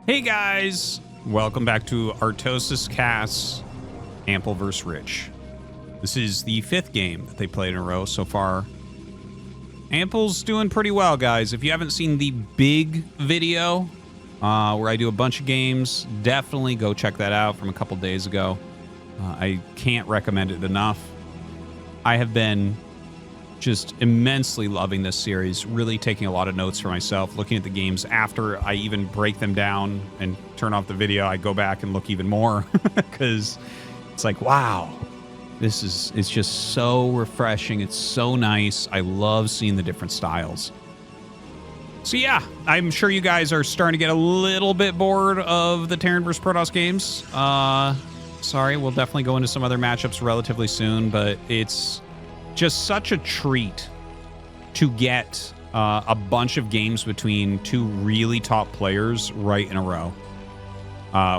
Hey guys, welcome back to ArtosisCasts, Ample vs. Rich. This is the 5th game that they played in a row so far. Ample's doing pretty well, guys. If you haven't seen the big video where I do a bunch of games, definitely go check that out from a couple days ago. I can't recommend it enough. I have been just immensely loving this series, really taking a lot of notes for myself, looking at the games after I even break them down and turn off the video. I go back and look even more because it's like, wow, it's just so refreshing. It's so nice. I love seeing the different styles. So yeah, I'm sure you guys are starting to get a little bit bored of the Terran vs. Protoss games. Sorry, we'll definitely go into some other matchups relatively soon, but it's just such a treat to get a bunch of games between two really top players right in a row,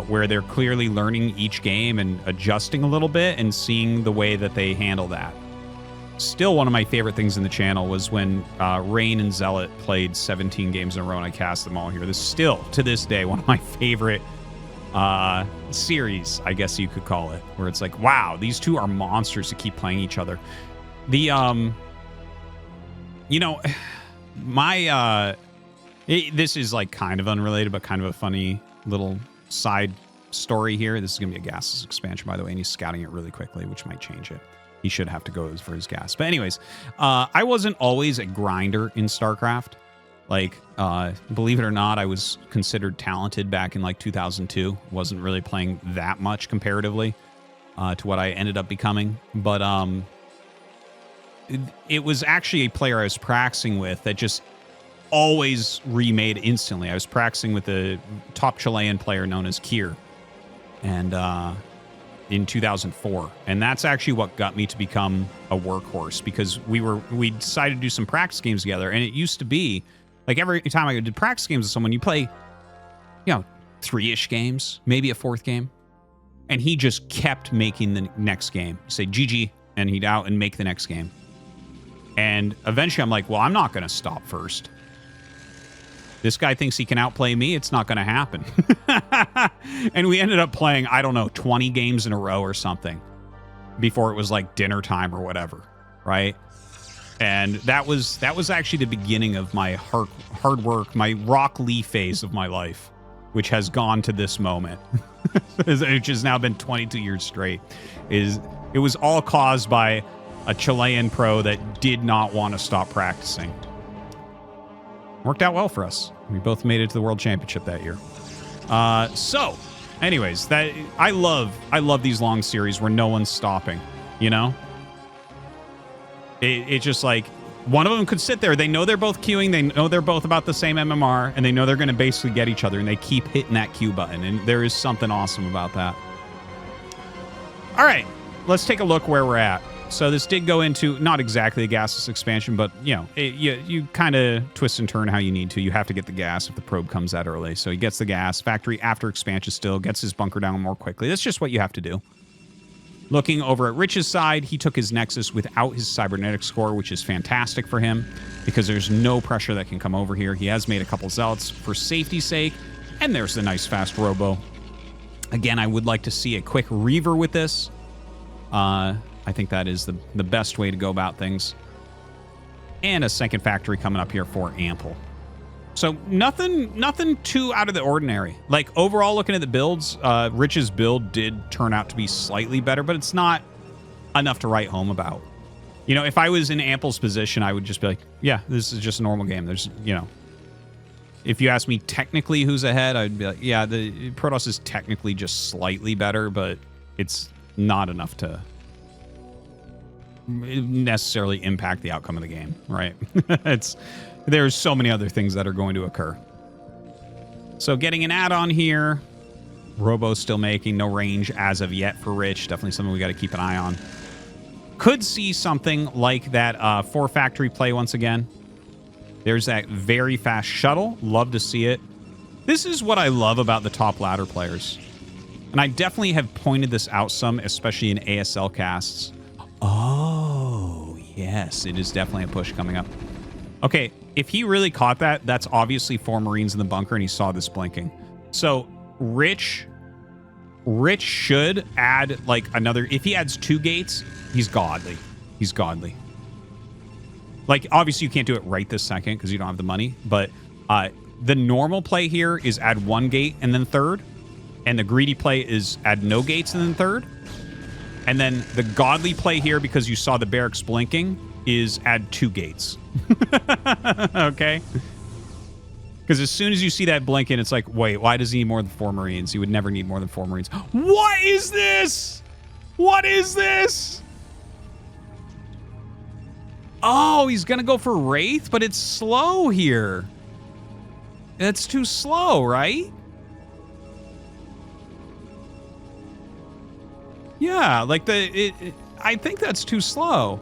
where they're clearly learning each game and adjusting a little bit and seeing the way that they handle that. Still, one of my favorite things in the channel was when Rain and Zealot played 17 games in a row and I cast them all here. This is still, to this day, one of my favorite series, I guess you could call it, where it's like, wow, these two are monsters to keep playing each other. The, you know, this is like kind of unrelated, but kind of a funny little side story here. This is going to be a gases expansion, by the way, and he's scouting it really quickly, which might change it. He should have to go for his gas. But anyways, I wasn't always a grinder in StarCraft. Like, believe it or not, I was considered talented back in like 2002. Wasn't really playing that much comparatively to what I ended up becoming. But, it was actually a player I was practicing with that just always remade instantly. I was practicing with a top Chilean player known as Kier, and in 2004, and that's actually what got me to become a workhorse, because we decided to do some practice games together, and it used to be like every time I did practice games with someone, you play, you know, 3-ish games, maybe a 4th game, and he just kept making the next game. You say GG, and he'd out and make the next game. And eventually I'm like, well, I'm not going to stop first. This guy thinks he can outplay me. It's not going to happen. And we ended up playing, I don't know, 20 games in a row or something before it was like dinner time or whatever, right? And that was actually the beginning of my hard work, my Rock Lee phase of my life, which has gone to this moment, which has now been 22 years straight. It was all caused by a Chilean pro that did not want to stop practicing. Worked out well for us. We both made it to the World Championship that year. So, anyways, I love these long series where no one's stopping, you know? It's just like, one of them could sit there. They know they're both queuing. They know they're both about the same MMR, and they know they're going to basically get each other, and they keep hitting that Q button, and there is something awesome about that. All right, let's take a look where we're at. So this did go into not exactly a gasless expansion, but, you know, you kind of twist and turn how you need to. You have to get the gas if the probe comes out early. So he gets the gas. Factory after expansion still gets his bunker down more quickly. That's just what you have to do. Looking over at Rich's side, he took his Nexus without his cybernetic score, which is fantastic for him because there's no pressure that can come over here. He has made a couple Zealots for safety's sake, and there's the nice fast Robo. Again, I would like to see a quick Reaver with this. I think that is the best way to go about things. And a second factory coming up here for Ample. So nothing too out of the ordinary. Like, overall, looking at the builds, Rich's build did turn out to be slightly better, but it's not enough to write home about. You know, if I was in Ample's position, I would just be like, yeah, this is just a normal game. There's, you know, if you ask me technically who's ahead, I'd be like, yeah, the Protoss is technically just slightly better, but it's not enough to necessarily impact the outcome of the game, right? There's so many other things that are going to occur. So getting an add-on here. Robo's still making no range as of yet for Rich. Definitely something we got to keep an eye on. Could see something like that 4-factory play once again. There's that very fast shuttle. Love to see it. This is what I love about the top ladder players. And I definitely have pointed this out some, especially in ASL casts. Oh, yes, it is definitely a push coming up. Okay, if he really caught that, that's obviously 4 Marines in the bunker, and he saw this blinking. So Rich should add like another. If he adds 2 gates, he's godly. He's godly. Like, obviously you can't do it right this second because you don't have the money, but the normal play here is add 1 gate and then 3rd, and the greedy play is add no gates and then 3rd, and then the godly play here, because you saw the barracks blinking, is add 2 gates. Okay? Because as soon as you see that blinking, it's like, wait, why does he need more than 4 Marines? He would never need more than 4 Marines. What is this? What is this? Oh, he's going to go for Wraith, but it's slow here. It's too slow, right? Yeah, like I think that's too slow.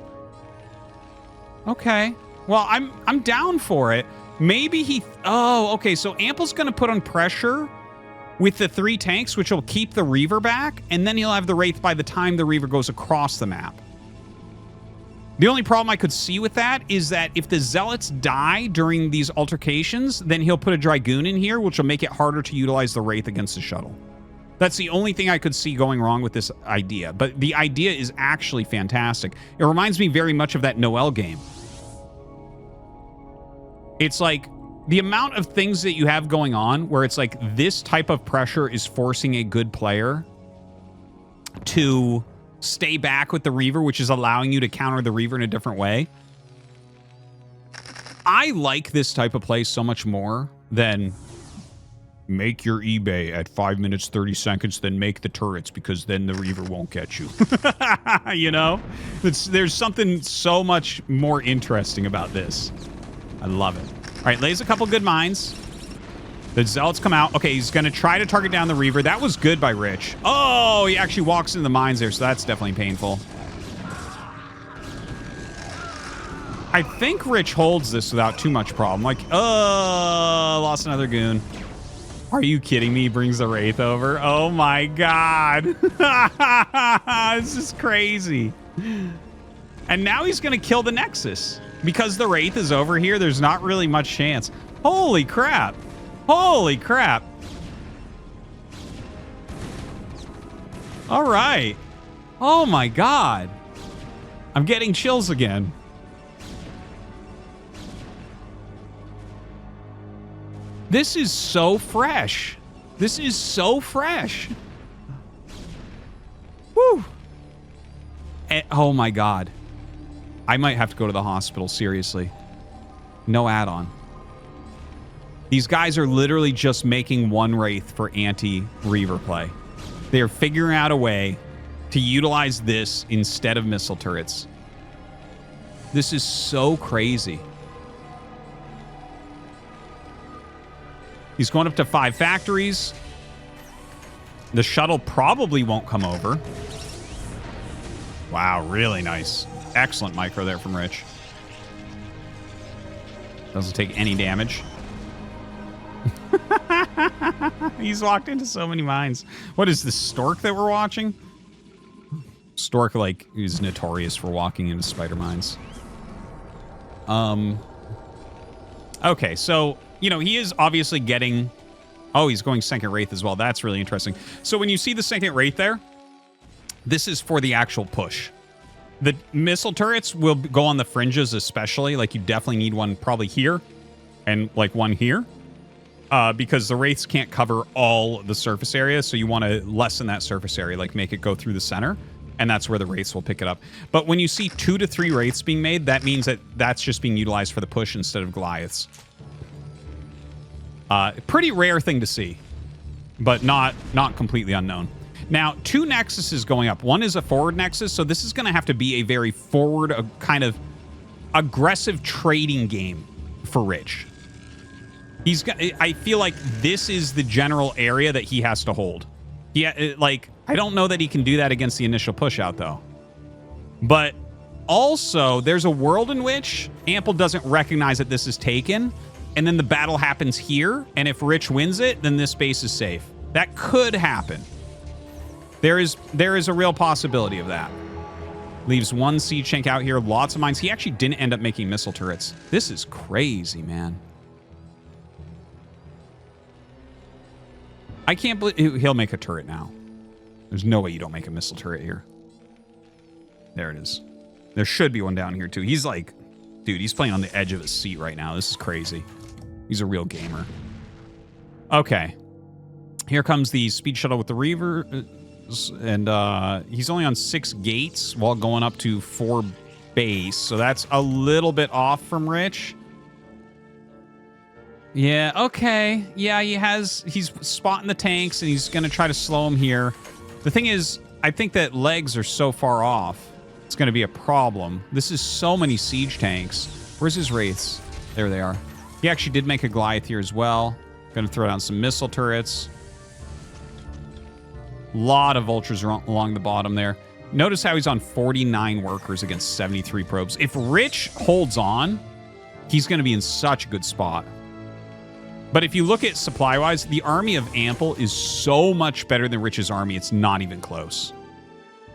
Okay. Well, I'm down for it. Maybe he... Oh, okay. So Ample's going to put on pressure with the 3 tanks, which will keep the Reaver back, and then he'll have the Wraith by the time the Reaver goes across the map. The only problem I could see with that is that if the Zealots die during these altercations, then he'll put a Dragoon in here, which will make it harder to utilize the Wraith against the shuttle. That's the only thing I could see going wrong with this idea. But the idea is actually fantastic. It reminds me very much of that Noel game. It's like the amount of things that you have going on where it's like this type of pressure is forcing a good player to stay back with the Reaver, which is allowing you to counter the Reaver in a different way. I like this type of play so much more than make your eBay at 5 minutes, 30 seconds, then make the turrets, because then the Reaver won't get you. You know? There's something so much more interesting about this. I love it. All right, lays a couple good mines. The Zealots come out. Okay, he's going to try to target down the Reaver. That was good by Rich. Oh, he actually walks into the mines there, so that's definitely painful. I think Rich holds this without too much problem. Like, lost another goon. Are you kidding me? He brings the Wraith over. Oh my god. This is crazy. And now he's going to kill the Nexus. Because the Wraith is over here, there's not really much chance. Holy crap. Holy crap. All right. Oh my god. I'm getting chills again. This is so fresh. This is so fresh. Woo. Oh my god. I might have to go to the hospital, seriously. No add-on. These guys are literally just making 1 Wraith for anti-Reaver play. They're figuring out a way to utilize this instead of missile turrets. This is so crazy. He's going up to 5 factories. The shuttle probably won't come over. Wow, really nice. Excellent micro there from Rich. Doesn't take any damage. He's walked into so many mines. What is this, Stork that we're watching? Stork, like, is notorious for walking into spider mines. Okay, so, you know, he is obviously getting... Oh, he's going second Wraith as well. That's really interesting. So when you see the second Wraith there, this is for the actual push. The missile turrets will go on the fringes especially. Like, you definitely need one probably here and, like, one here. Because the Wraiths can't cover all the surface area, so you want to lessen that surface area, like make it go through the center, and that's where the Wraiths will pick it up. But when you see 2 to 3 Wraiths being made, that means that that's just being utilized for the push instead of Goliaths. Pretty rare thing to see, but not completely unknown. Now, 2 Nexuses going up. One is a forward Nexus, so this is going to have to be a very forward, kind of aggressive trading game for Rich. He's got. I feel like this is the general area that he has to hold. Yeah, like, I don't know that he can do that against the initial push out, though. But also, there's a world in which Ample doesn't recognize that this is taken, and then the battle happens here, and if Rich wins it, then this base is safe. That could happen. There is a real possibility of that. Leaves 1 siege tank out here, lots of mines. He actually didn't end up making missile turrets. This is crazy, man. I can't believe he'll make a turret now. There's no way you don't make a missile turret here. There it is. There should be one down here too. He's like, dude, he's playing on the edge of his seat right now. This is crazy. He's a real gamer. Okay. Here comes the speed shuttle with the Reaver. And he's only on 6 gates while going up to 4 base. So that's a little bit off from Rich. Yeah, okay. Yeah, he's spotting the tanks and he's going to try to slow him here. The thing is, I think that legs are so far off, it's going to be a problem. This is so many siege tanks. Where's his Wraiths? There they are. He actually did make a Goliath here as well. Going to throw down some missile turrets. Lot of vultures along the bottom there. Notice how he's on 49 workers against 73 probes. If Rich holds on, he's going to be in such a good spot. But if you look at supply-wise, the army of Ample is so much better than Rich's army. It's not even close.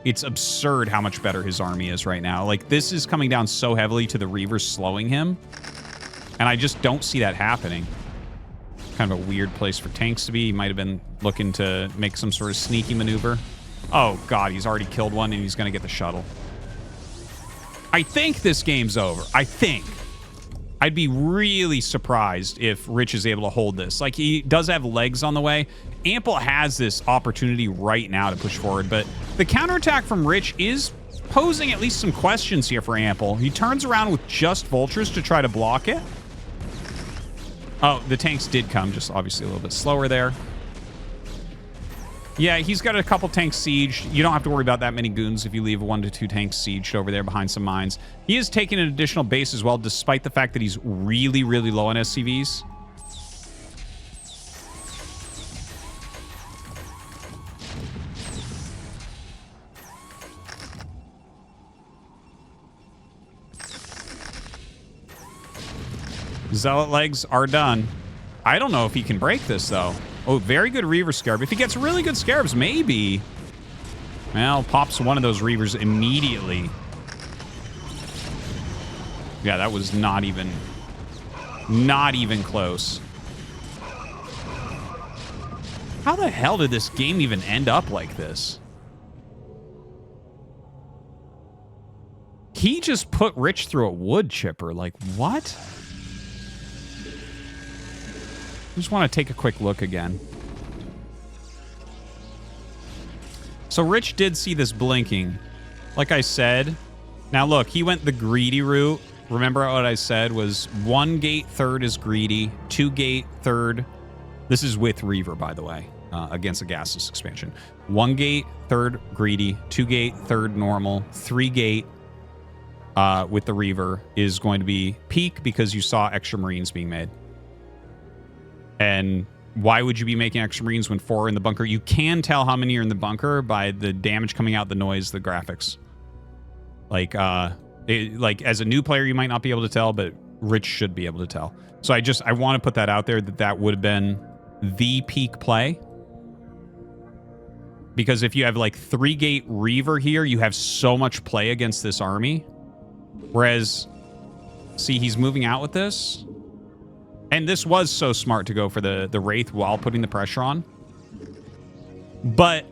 It's absurd how much better his army is right now. Like, this is coming down so heavily to the Reavers slowing him. And I just don't see that happening. Kind of a weird place for tanks to be. He might have been looking to make some sort of sneaky maneuver. Oh, God, he's already killed one, and he's going to get the shuttle. I think this game's over. I think. I'd be really surprised if Rich is able to hold this. Like, he does have legs on the way. Ample has this opportunity right now to push forward, but the counterattack from Rich is posing at least some questions here for Ample. He turns around with just vultures to try to block it. Oh, the tanks did come, just obviously a little bit slower there. Yeah, he's got a couple tanks sieged. You don't have to worry about that many goons if you leave 1 to 2 tanks sieged over there behind some mines. He is taking an additional base as well, despite the fact that he's really, really low on SCVs. Zealot legs are done. I don't know if he can break this, though. Oh, very good Reaver Scarab. If he gets really good Scarabs, maybe. Well, pops one of those Reavers immediately. Yeah, that was not even close. How the hell did this game even end up like this? He just put Rich through a wood chipper. Like, what? I just want to take a quick look again. So Rich did see this blinking. Like I said. Now look, he went the greedy route. Remember what I said was 1 gate third is greedy, 2 gate third. This is with Reaver, by the way, against a gasless expansion. 1 gate third greedy, 2 gate third normal, 3 gate with the Reaver is going to be peak because you saw extra Marines being made. And why would you be making extra Marines when 4 are in the bunker? You can tell how many are in the bunker by the damage coming out, the noise, the graphics. Like, like as a new player, you might not be able to tell, but Rich should be able to tell. So I want to put that out there that would have been the peak play. Because if you have like 3 gate Reaver here, you have so much play against this army. Whereas, see, he's moving out with this. And this was so smart to go for the Wraith while putting the pressure on. But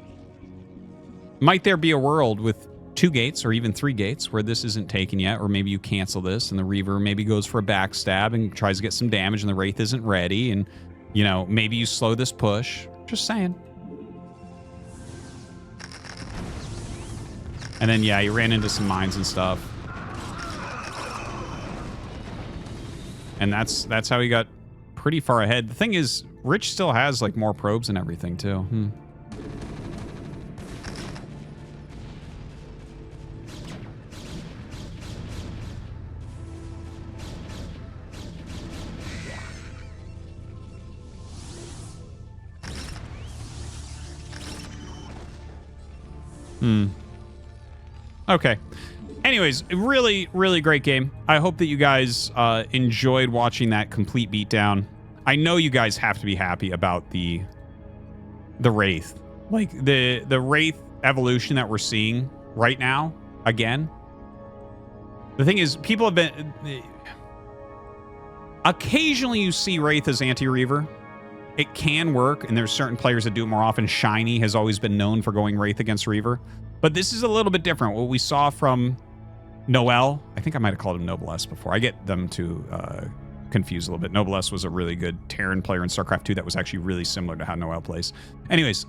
might there be a world with 2 gates or even 3 gates where this isn't taken yet, or maybe you cancel this and the Reaver maybe goes for a backstab and tries to get some damage and the Wraith isn't ready, and, you know, maybe you slow this push. Just saying. And then, yeah, you ran into some mines and stuff. And that's how he got pretty far ahead. The thing is, Rich still has, like, more probes and everything, too. Okay. Anyways, really, really great game. I hope that you guys enjoyed watching that complete beatdown. I know you guys have to be happy about the Wraith. Like, the Wraith evolution that we're seeing right now, again. The thing is, people have been... Occasionally you see Wraith as anti-Reaver. it can work, and there's certain players that do it more often. Shiny has always been known for going Wraith against Reaver. But this is a little bit different. What we saw from Noel, I think I might have called him Noblesse before. I get them to confused a little bit. Noblesse was a really good Terran player in StarCraft 2 that was actually really similar to how Noel plays. Anyways,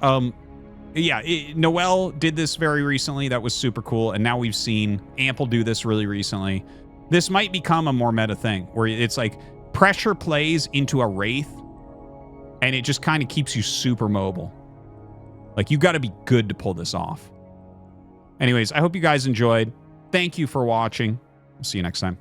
yeah, Noel did this very recently. That was super cool. And now we've seen Ample do this really recently. This might become a more meta thing where it's like pressure plays into a Wraith and it just kind of keeps you super mobile. Like, you got to be good to pull this off. Anyways, I hope you guys enjoyed. Thank you for watching. We'll see you next time.